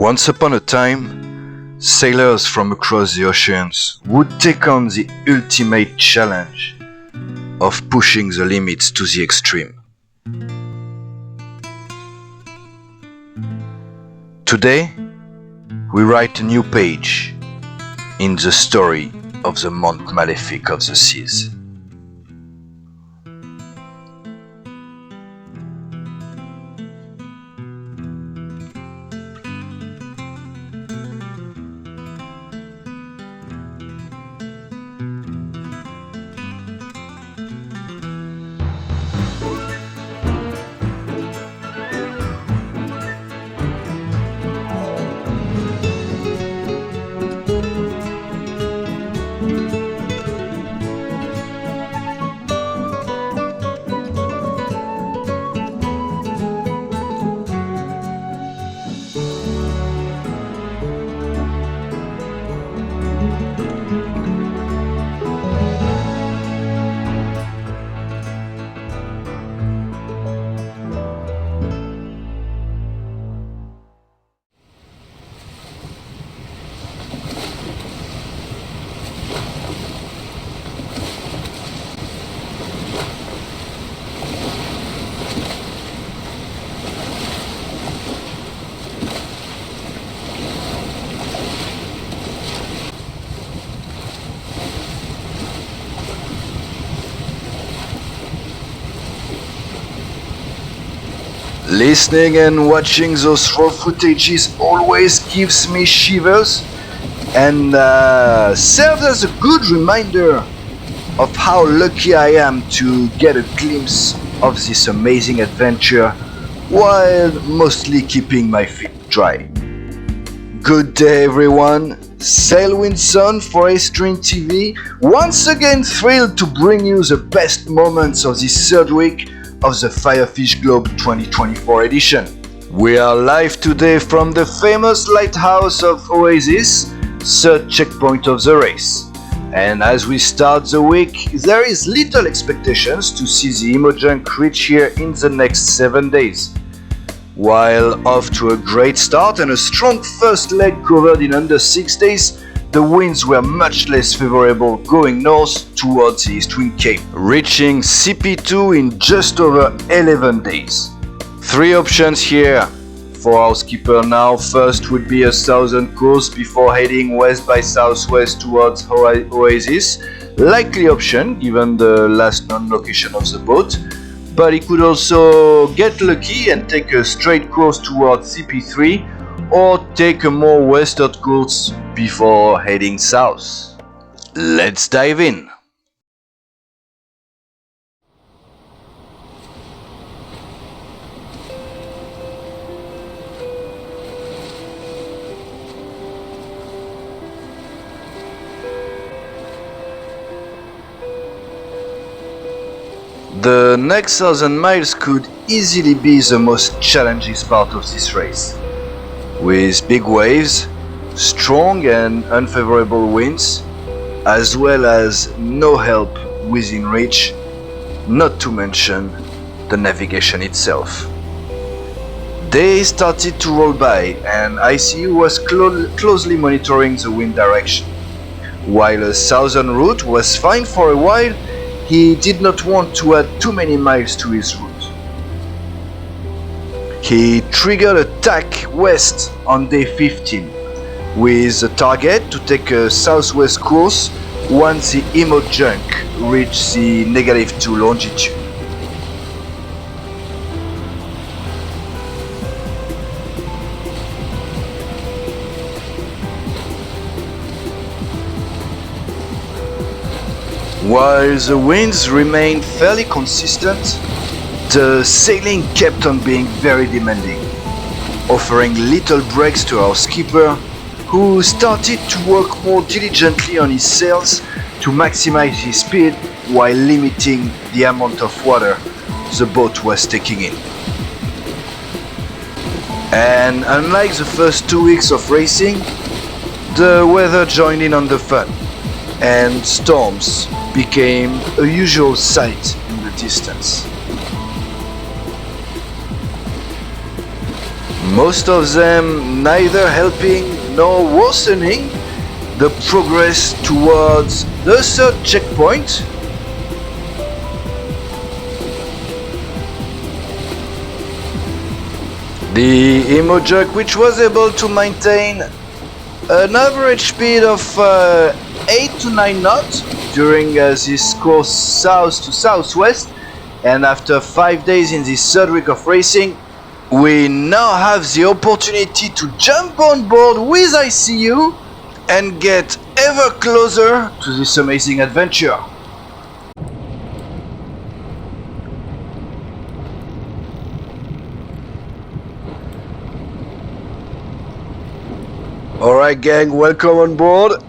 Once upon a time, sailors from across the oceans would take on the ultimate challenge of pushing the limits to the extreme. Today, we write a new page in the story of the Mont Malefic of the seas. Listening and watching those raw footages always gives me shivers and serves as a good reminder of how lucky I am to get a glimpse of this amazing adventure while mostly keeping my feet dry. Good day everyone, Sailwind Son for Eastwind TV, once again thrilled to bring you the best moments of this third week of the FireFish Globe 2024 edition. We are live today from the famous lighthouse of Oasis, third checkpoint of the race. And as we start the week, there is little expectations to see the Emojunk reach here in the next 7 days. While off to a great start and a strong first leg covered in under 6 days, the winds were much less favorable going north towards the Eastwind Cape, reaching CP2 in just over 11 days. 3 options here for our skipper now. First would be a southern course before heading west by southwest towards Oasis. Likely option given the last known location of the boat, but he could also get lucky and take a straight course towards CP3 or take a more western course before heading south. Let's dive in. The next 1,000 miles could easily be the most challenging part of this race. With big waves, strong and unfavorable winds, as well as no help within reach, not to mention the navigation itself. Days started to roll by and ICU was closely monitoring the wind direction. While a southern route was fine for a while, he did not want to add too many miles to his route. He triggered a tack west on day 15, with a target to take a southwest course once the Emojunk reached the -2 longitude. While the winds remained fairly consistent, the sailing kept on being very demanding, offering little breaks to our skipper, who started to work more diligently on his sails to maximize his speed while limiting the amount of water the boat was taking in. And unlike the first 2 weeks of racing, the weather joined in on the fun, and storms became a usual sight in the distance. most of them neither helping nor worsening the progress towards the third checkpoint. The Emojug, which was able to maintain an average speed of 8 to 9 knots during this course south to southwest, and after 5 days in this third week of racing, we now have the opportunity to jump on board with ICU and get ever closer to this amazing adventure. Alright gang, welcome on board.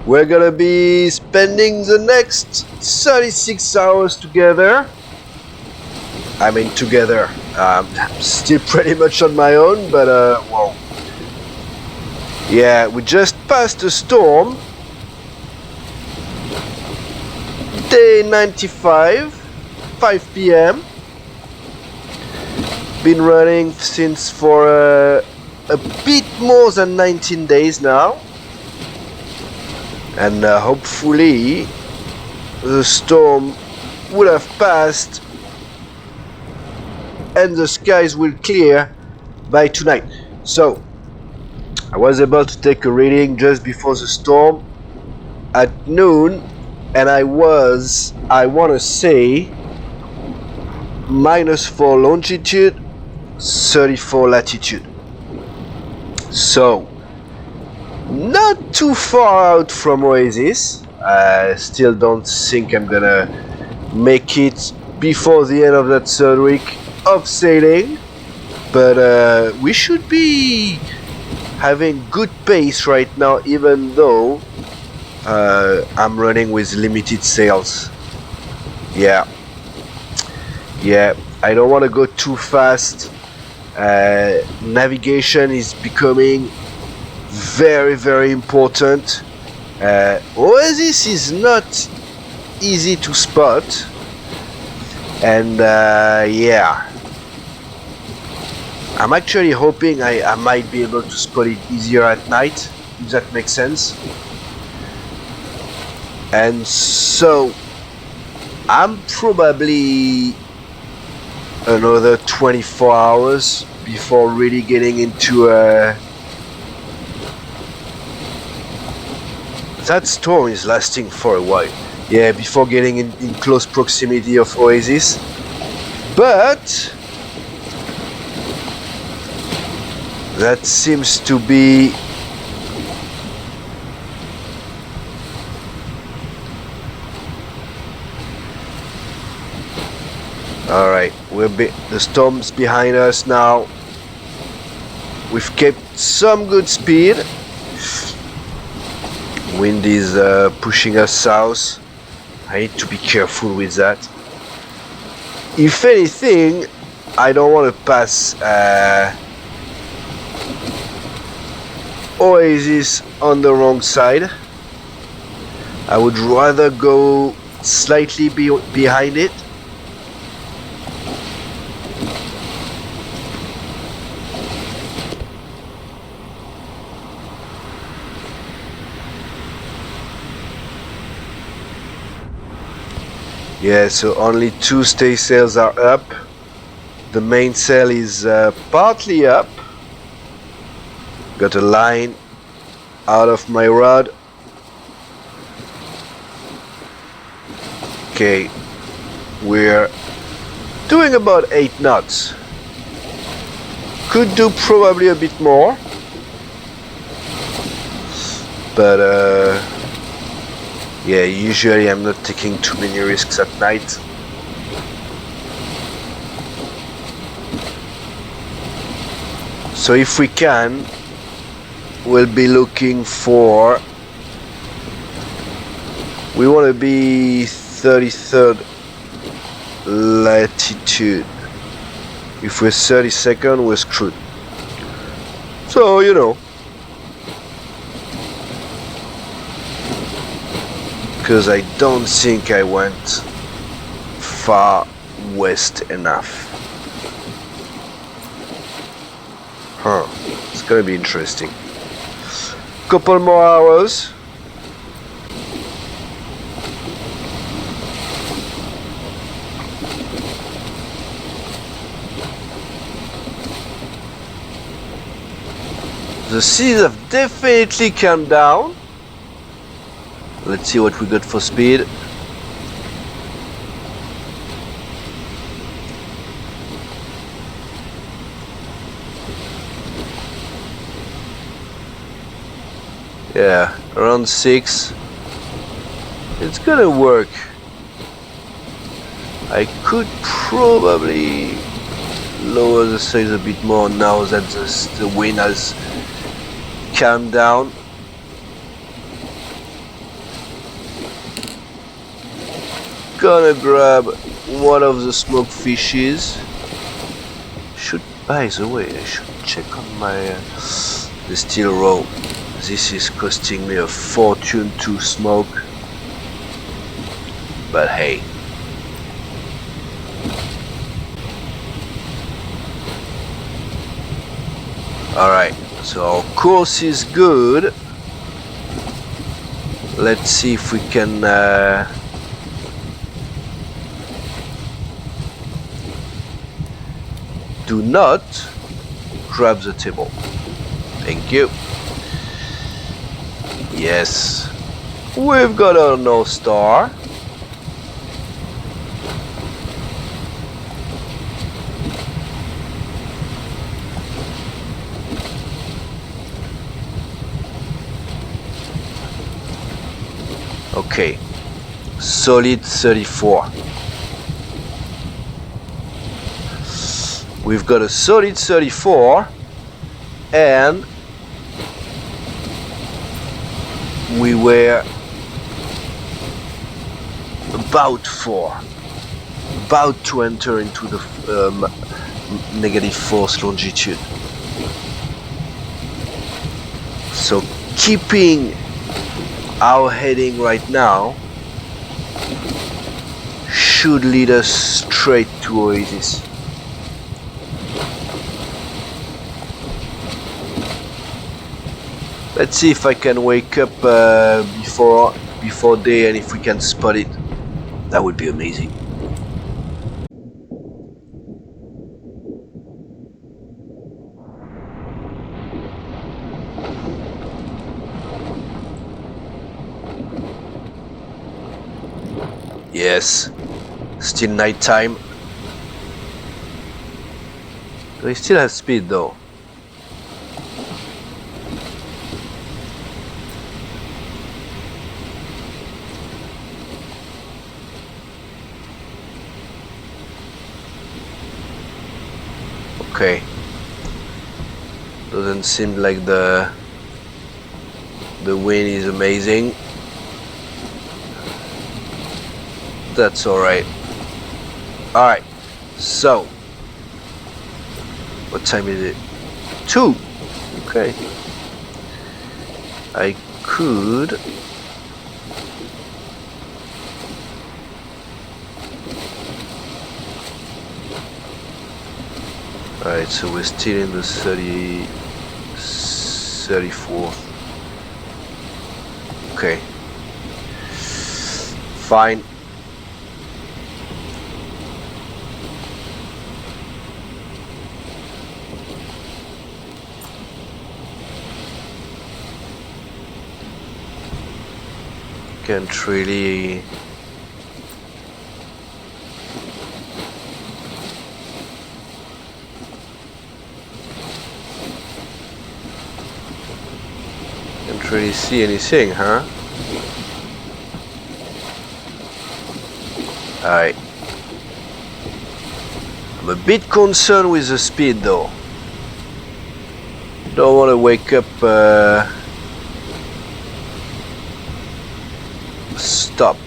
We're gonna be spending the next 36 hours together. I mean together. I'm still pretty much on my own, but well. Yeah, we just passed a storm. Day 95, 5 p.m. Been running since for a bit more than 19 days now. And hopefully the storm would have passed and the skies will clear by tonight. So I was able to take a reading just before the storm at noon, and I want to say -4 longitude, 34 latitude. So not too far out from Oasis. I still don't think I'm gonna make it before the end of that third week of sailing, but we should be having good pace right now, even though I'm running with limited sails. Yeah, I don't want to go too fast. Navigation is becoming very, very important. Oasis is not easy to spot, and yeah, I'm actually hoping I might be able to spot it easier at night, if that makes sense. And so I'm probably another 24 hours before really getting into that storm is lasting for a while. Yeah, before getting in close proximity of Oasis. But that seems to be alright. The storm's behind us now. We've kept some good speed. Wind is pushing us south. I need to be careful with that. If anything, I don't want to pass Oasis on the wrong side. I would rather go slightly behind it. Yeah, so only 2 staysails are up. The mainsail is partly up. Got a line out of my rod. Okay, we're doing about 8 knots. Could do probably a bit more, but yeah, usually I'm not taking too many risks at night. So if we can, we'll be looking for, we want to be 33rd latitude. If we're 32nd, we're screwed. So, you know, because I don't think I went far west enough. Huh. It's gonna be interesting. Couple more hours. The seas have definitely calmed down. Let's see what we got for speed. Yeah, around 6. It's gonna work. I could probably lower the sails a bit more now that the wind has calmed down. Gonna grab one of the smoked fishes. By the way, I should check on my the steel rope. This is costing me a fortune to smoke, but hey. Alright, so our course is good. Let's see if we can do not grab the table. Thank you. Yes, we've got our North Star. Okay, solid 34. We've got a solid 34 and we were about to enter into the -4 longitude. So keeping our heading right now should lead us straight to Oasis. Let's see if I can wake up before day, and if we can spot it, that would be amazing. Yes, still night time. We still have speed though. Okay. Doesn't seem like the wind is amazing. That's alright. Alright. So what time is it? 2. Okay. I could Alright, so we're still in the 34. Okay. Fine. Can't really see anything, huh? Alright. I'm a bit concerned with the speed though. Don't want to wake up stopped.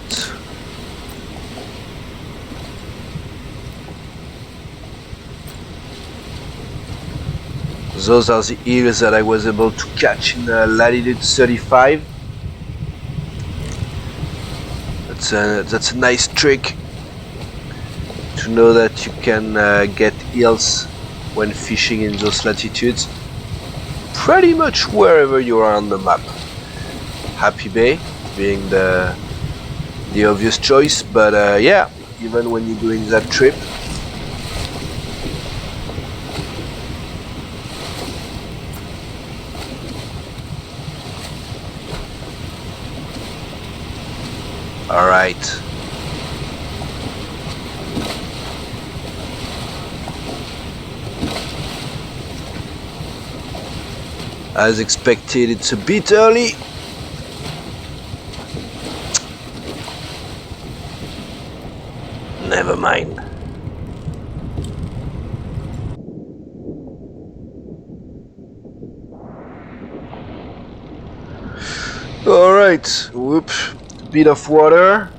Those are the eels that I was able to catch in latitude 35. That's a nice trick to know that you can get eels when fishing in those latitudes. pretty much wherever you are on the map. Happy Bay being the obvious choice, but yeah, even when you're doing that trip, all right. As expected, it's a bit early. Never mind. Alright, whoop, bit of water.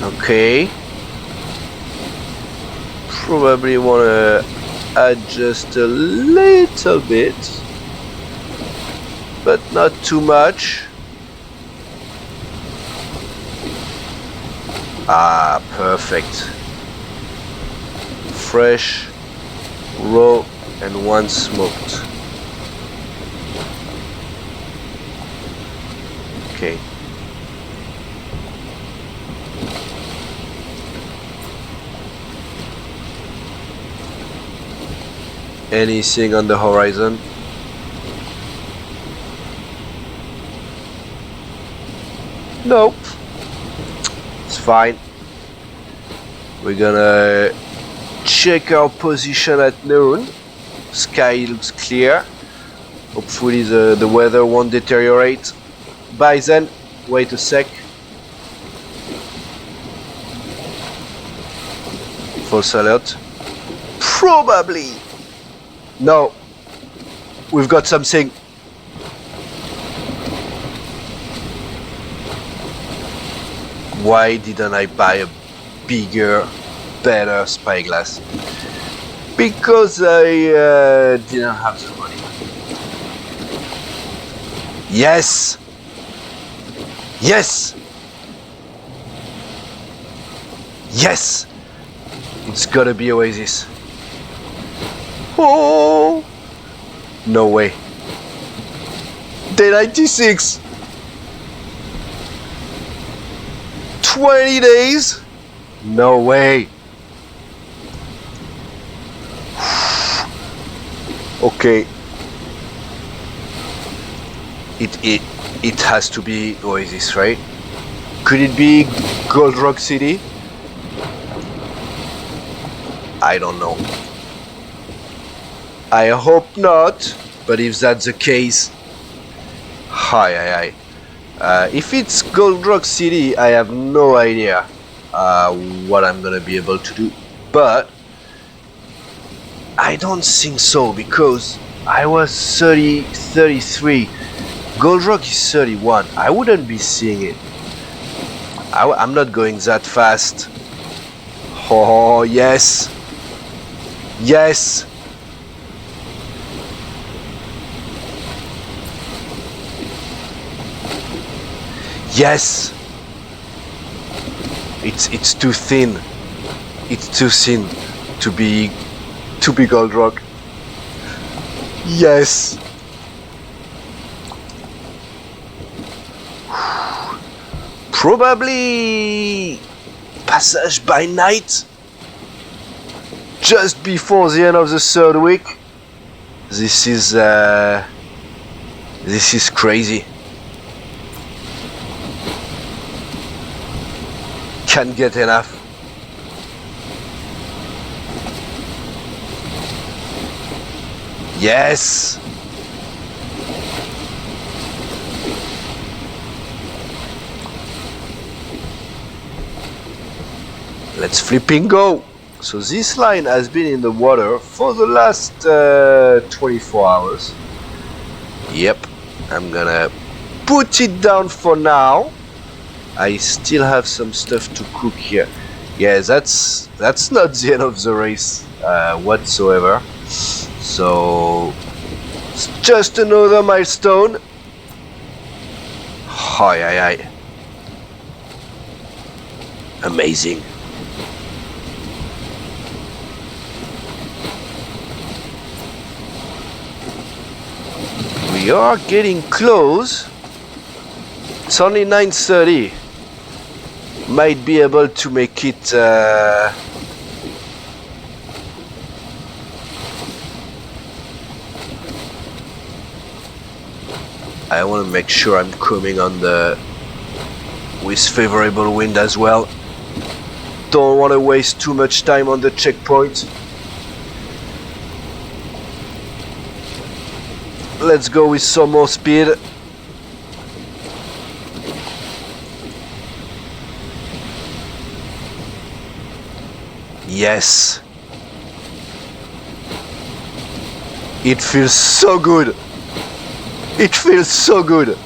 Okay. Probably want to adjust a little bit, but not too much. Ah, perfect. Fresh, raw, and one smoked. Okay. Anything on the horizon? Nope. It's fine. We're gonna check our position at noon. Sky looks clear. Hopefully the weather won't deteriorate. By then, wait a sec. False alert. Probably. No. We've got something. Why didn't I buy a bigger, better spyglass? Because I didn't have the money. Yes! Yes! Yes! It's gotta be Oasis. Oh! No way. Day 96! 20 days? No way. Okay. It has to be Oasis, right? Could it be Gold Rock City? I don't know. I hope not, but if that's the case, hi. If it's Gold Rock City, I have no idea what I'm gonna be able to do, but I don't think so, because I was 30, 33, Gold Rock is 31, I wouldn't be seeing it. I'm not going that fast. Oh, yes. Yes. Yes. It's too thin. It's too thin to be Gold Rock. Yes. Probably passage by night, just before the end of the third week. This is crazy. Can't get enough. Yes. Let's flipping go. So this line has been in the water for the last 24 hours. Yep, I'm gonna put it down for now. I still have some stuff to cook here. Yeah, that's not the end of the race whatsoever. So it's just another milestone. Hi. We are getting close. It's only 9:30. Might be able to make it. I want to make sure I'm coming on the with favorable wind as well. Don't want to waste too much time on the checkpoint. Let's go with some more speed. Yes. It feels so good. It feels so good.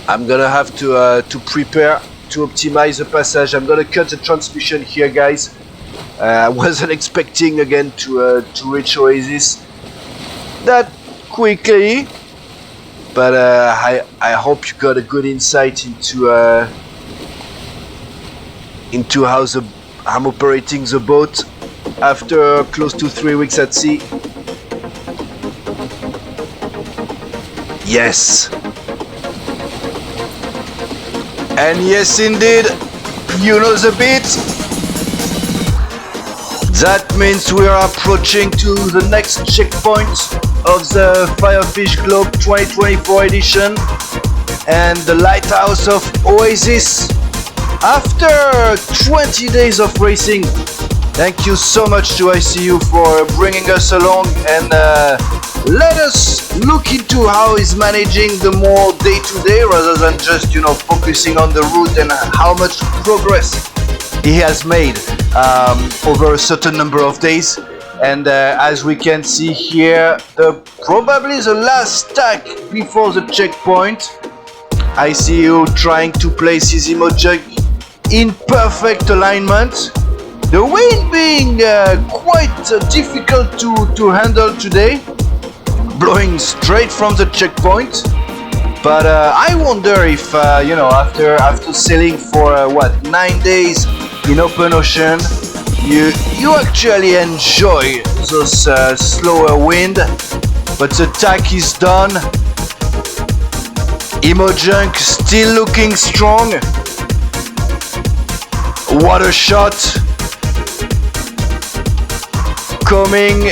I'm gonna have to prepare to optimize the passage. I'm gonna cut the transmission here, guys. I wasn't expecting again to reach Oasis that quickly, but I hope you got a good insight into how I'm operating the boat after close to 3 weeks at sea. Yes. And yes, indeed, you know the beat. That means we are approaching to the next checkpoint of the FireFish Globe 2024 edition and the lighthouse of Oasis. After 20 days of racing, thank you so much to ICU for bringing us along, and let us look into how he's managing the more day-to-day rather than just, focusing on the route and how much progress he has made over a certain number of days. And as we can see here, probably the last stack before the checkpoint. ICU trying to place his Emojug in perfect alignment. The wind being quite difficult to handle today, blowing straight from the checkpoint. But I wonder if after sailing for 9 days in open ocean, you actually enjoy those slower wind. But the tack is done. Emojug still looking strong. What a shot! Coming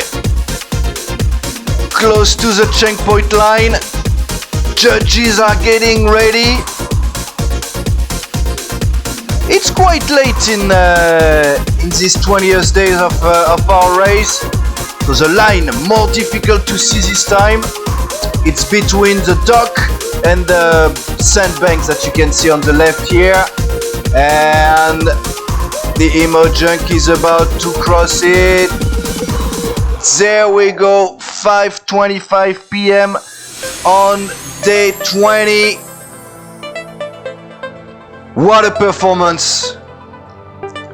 close to the checkpoint line. Judges are getting ready. It's quite late in these 20th days of our race, so the line more difficult to see this time. It's between the dock and the sandbanks that you can see on the left here, and the Emojug is about to cross it. There we go, 5:25 p.m. on day 20. What a performance!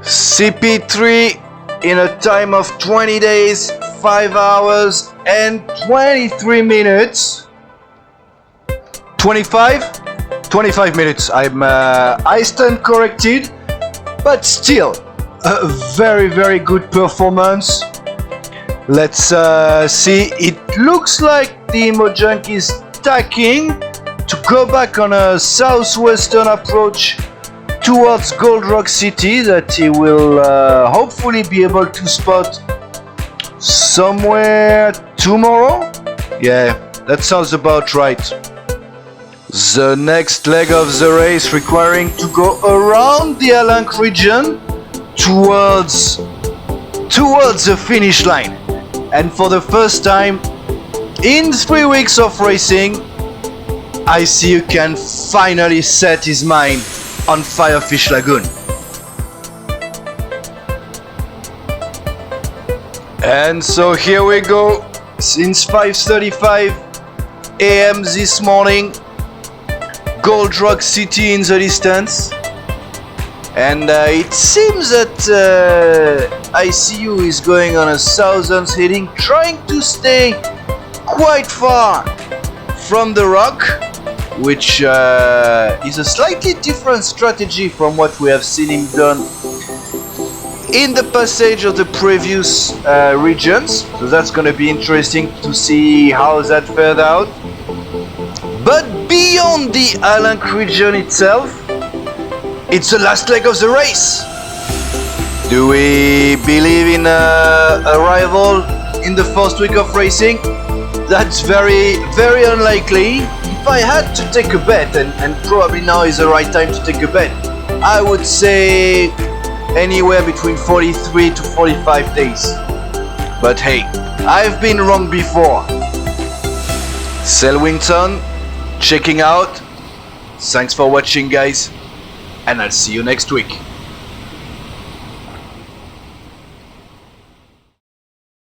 CP3 in a time of 20 days, 5 hours and 23 minutes. 25 minutes. I stand corrected, but still a very, very good performance. Let's see. It looks like the Emojug is tacking to go back on a southwestern approach towards Gold Rock City that he will hopefully be able to spot somewhere tomorrow. Yeah, that sounds about right. The next leg of the race requiring to go around the Alank region towards the finish line. And for the first time in 3 weeks of racing, ICU can finally set his mind on FireFish Lagoon. And so here we go, since 5:35 a.m. this morning, Gold Rock City in the distance. And it seems that ICU is going on a southern heading, trying to stay quite far from the rock. which is a slightly different strategy from what we have seen him done in the passage of the previous regions. So that's going to be interesting to see how that fared out. But beyond the Alank region itself, it's the last leg of the race. Do we believe in a rival in the first week of racing? That's very, very unlikely. If I had to take a bet, and probably now is the right time to take a bet, I would say anywhere between 43 to 45 days. But hey, I've been wrong before. Sailwind checking out. Thanks for watching, guys, and I'll see you next week.